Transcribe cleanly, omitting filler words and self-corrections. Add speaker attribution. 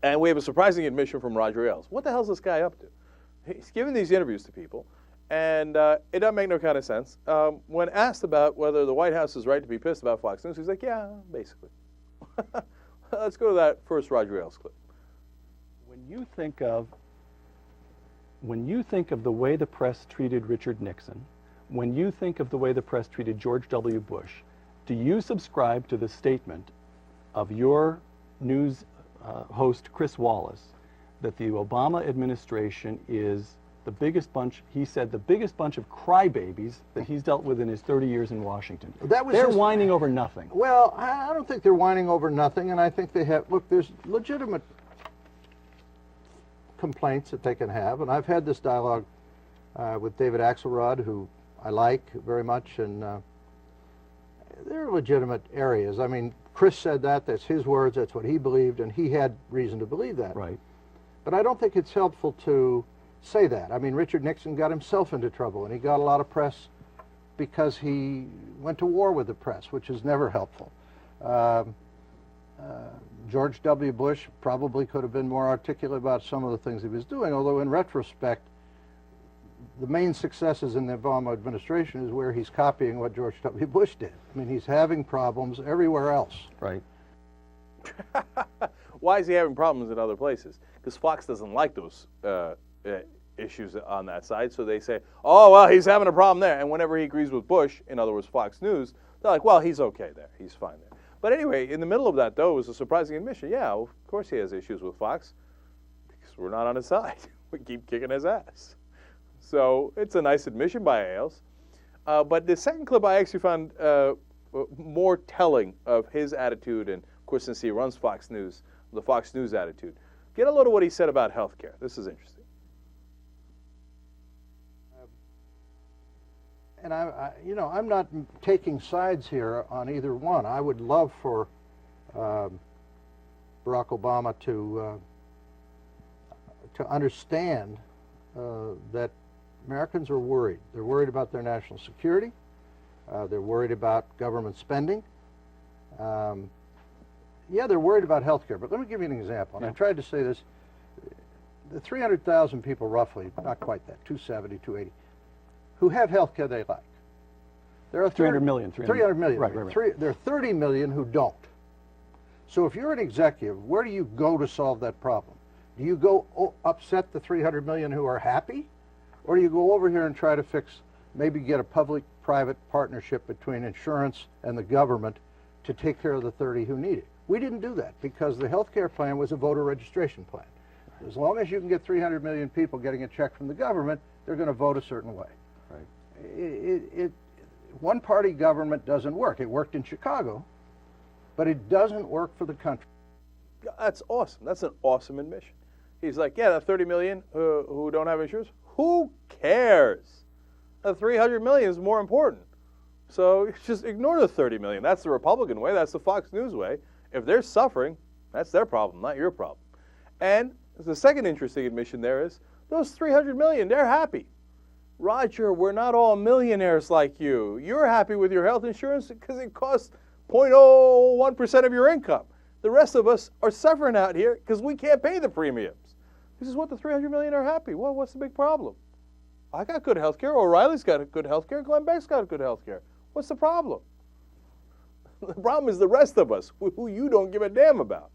Speaker 1: And we have a surprising admission from Roger Ailes. What the hell is this guy up to? He's giving these interviews to people, and it doesn't make no kind of sense. When asked about whether the White House is right to be pissed about Fox News, he's like, yeah, basically. Let's go to that first Roger Ailes clip.
Speaker 2: When you think of the way the press treated Richard Nixon, when you think of the way the press treated George W. Bush, do you subscribe to the statement of your news host, Chris Wallace, that the Obama administration is the biggest bunch, he said, the biggest bunch of crybabies that he's dealt with in his 30 years in Washington? They're whining over nothing.
Speaker 3: Well, I don't think they're whining over nothing, and I think they have, look, there's legitimate complaints that they can have, and I've had this dialogue with David Axelrod, who I like very much, and there are legitimate areas. I mean, Chris said that's his words, that's what he believed, and he had reason to believe that.
Speaker 2: Right.
Speaker 3: But I don't think it's helpful to say that. I mean, Richard Nixon got himself into trouble, and he got a lot of press because he went to war with the press, which is never helpful. George W. Bush probably could have been more articulate about some of the things he was doing, although in retrospect, the main successes in the Obama administration is where he's copying what George W. Bush did. I mean, he's having problems everywhere else.
Speaker 2: Right.
Speaker 1: Why is he having problems in other places? Because Fox doesn't like those issues on that side, so they say, oh, well, he's having a problem there. And whenever he agrees with Bush, in other words, Fox News, they're like, well, he's okay there. He's fine there. But anyway, in the middle of that, though, was a surprising admission. Yeah, of course he has issues with Fox, because we're not on his side. We keep kicking his ass. So it's a nice admission by Ailes. But the second clip I actually found more telling of his attitude, and of course, since he runs Fox News, the Fox News attitude. Get a load of what he said about health care. This is interesting.
Speaker 3: And you know, I'm not taking sides here on either one. I would love for Barack Obama to understand that Americans are worried. They're worried about their national security. They're worried about government spending. Yeah, they're worried about health care. But let me give you an example. And I tried to say this. The 300,000 people roughly, not quite that, 270, 280, who have health care they like. There are
Speaker 2: 300 million.
Speaker 3: 300 million.
Speaker 2: Right.
Speaker 3: There are 30 million who don't. So if you're an executive, where do you go to solve that problem? Do you go upset the 300 million who are happy? Or do you go over here and try to fix, maybe get a public-private partnership between insurance and the government to take care of the 30 who need it? We didn't do that because the health care plan was a voter registration plan. As long as you can get 300 million people getting a check from the government, they're going to vote a certain way. Right. One-party government doesn't work. It worked in Chicago, but it doesn't work for the country.
Speaker 1: That's awesome. That's an awesome admission. He's like, yeah, the 30 million who don't have insurance, who cares? The 300 million is more important. So just ignore the 30 million. That's the Republican way. That's the Fox News way. If they're suffering, that's their problem, not your problem. And the second interesting admission there is those 300 million, they're happy. Roger, we're not all millionaires like you. You're happy with your health insurance because it costs 0.01% of your income. The rest of us are suffering out here because we can't pay the premiums. This is what the 300 million are happy. Well, what's the big problem? I got good health care. O'Reilly's got good health care. Glenn Beck's got good health care. What's the problem? The problem is the rest of us, who you don't give a damn about.